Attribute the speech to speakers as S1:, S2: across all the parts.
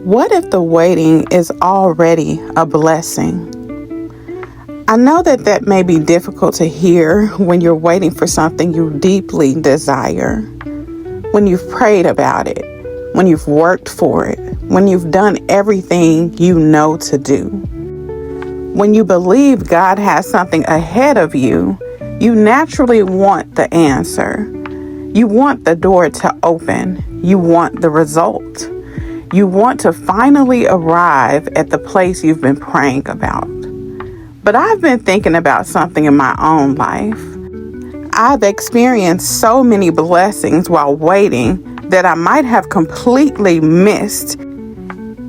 S1: What if the waiting is already a blessing? I know that may be difficult to hear when you're waiting for something you deeply desire, when you've prayed about it, when you've worked for it, when you've done everything you know to do. When you believe God has something ahead of you, you naturally want the answer. You want the door to open. You want the result. You want to finally arrive at the place you've been praying about. But I've been thinking about something in my own life. I've experienced so many blessings while waiting that I might have completely missed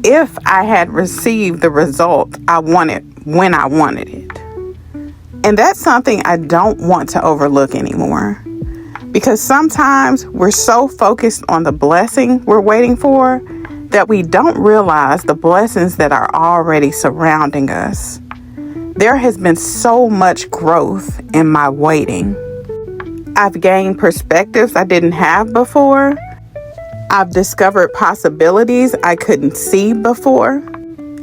S1: if I had received the result I wanted when I wanted it. And that's something I don't want to overlook anymore. Because sometimes we're so focused on the blessing we're waiting for that we don't realize the blessings that are already surrounding us. There has been so much growth in my waiting. I've gained perspectives I didn't have before. I've discovered possibilities I couldn't see before.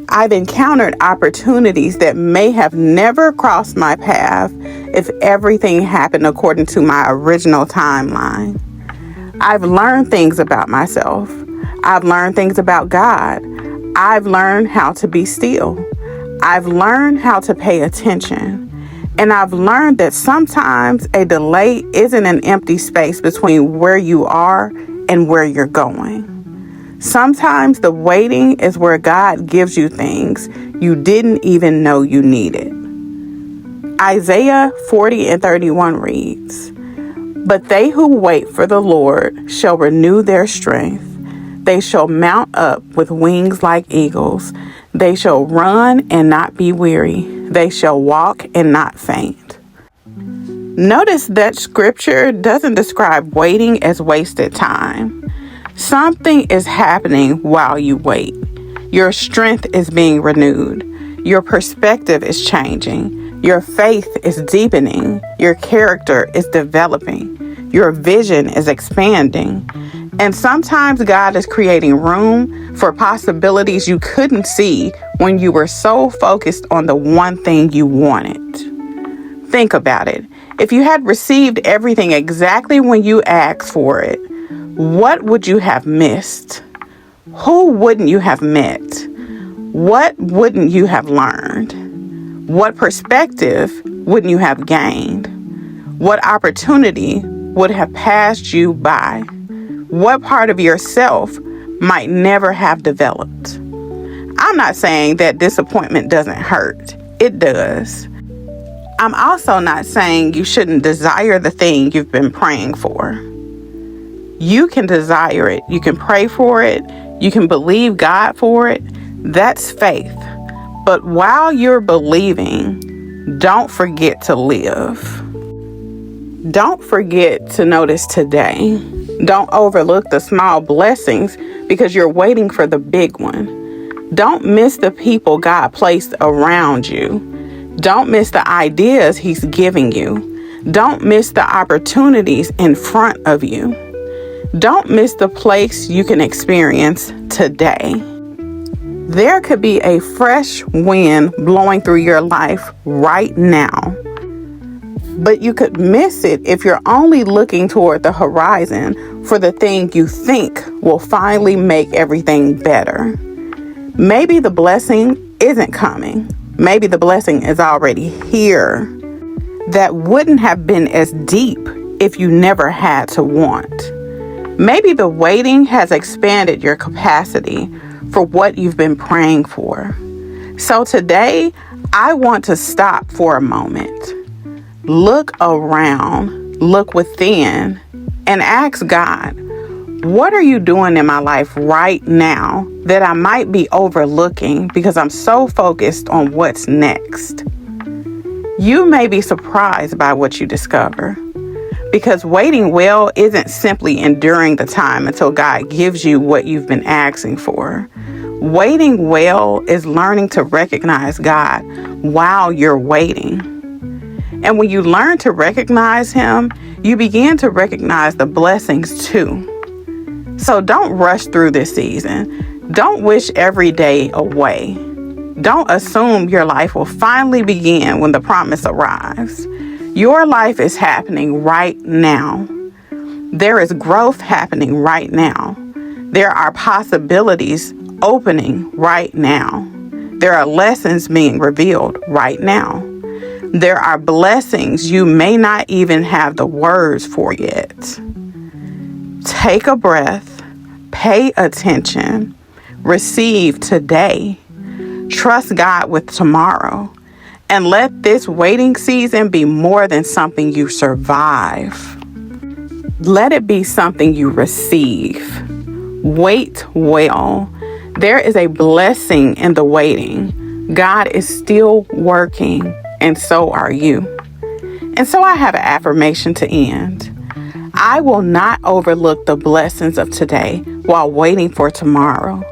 S1: I've encountered opportunities that may have never crossed my path if everything happened according to my original timeline. I've learned things about myself. I've learned things about God. I've learned how to be still. I've learned how to pay attention. And I've learned that sometimes a delay isn't an empty space between where you are and where you're going. Sometimes the waiting is where God gives you things you didn't even know you needed. Isaiah 40:31 reads, "But they who wait for the Lord shall renew their strength. They shall mount up with wings like eagles. They shall run and not be weary. They shall walk and not faint." Notice that scripture doesn't describe waiting as wasted time. Something is happening while you wait. Your strength is being renewed. Your perspective is changing. Your faith is deepening. Your character is developing. Your vision is expanding. And sometimes God is creating room for possibilities you couldn't see when you were so focused on the one thing you wanted. Think about it. If you had received everything exactly when you asked for it, what would you have missed? Who wouldn't you have met? What wouldn't you have learned? What perspective wouldn't you have gained? What opportunity would have passed you by? What part of yourself might never have developed? I'm not saying that disappointment doesn't hurt. It does. I'm also not saying you shouldn't desire the thing you've been praying for. You can desire it. You can pray for it. You can believe God for it. That's faith. But while you're believing, don't forget to live. Don't forget to notice today. Don't overlook the small blessings because you're waiting for the big one. Don't miss the people God placed around you. Don't miss the ideas He's giving you. Don't miss the opportunities in front of you. Don't miss the place you can experience today. There could be a fresh wind blowing through your life right now. But you could miss it if you're only looking toward the horizon for the thing you think will finally make everything better. Maybe the blessing isn't coming. Maybe the blessing is already here. That wouldn't have been as deep if you never had to want. Maybe the waiting has expanded your capacity for what you've been praying for. So today, I want to stop for a moment. Look around, look within, and ask God, what are you doing in my life right now that I might be overlooking because I'm so focused on what's next? You may be surprised by what you discover, because waiting well isn't simply enduring the time until God gives you what you've been asking for. Waiting well is learning to recognize God while you're waiting. And when you learn to recognize Him, you begin to recognize the blessings too. So don't rush through this season. Don't wish every day away. Don't assume your life will finally begin when the promise arrives. Your life is happening right now. There is growth happening right now. There are possibilities opening right now. There are lessons being revealed right now. There are blessings you may not even have the words for yet. Take a breath, pay attention, receive today, trust God with tomorrow, and let this waiting season be more than something you survive. Let it be something you receive. Wait well. There is a blessing in the waiting. God is still working, and so are you. And so I have an affirmation to end. I will not overlook the blessings of today while waiting for tomorrow.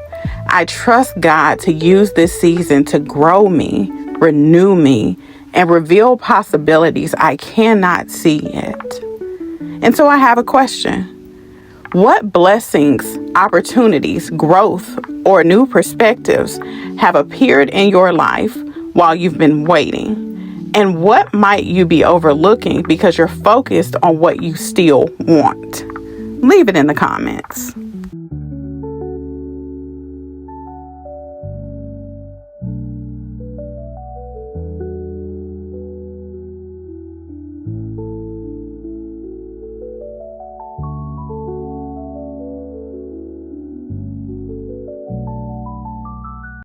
S1: I trust God to use this season to grow me, renew me, and reveal possibilities I cannot see yet. And so I have a question. What blessings, opportunities, growth, or new perspectives have appeared in your life while you've been waiting? And what might you be overlooking because you're focused on what you still want? Leave it in the comments.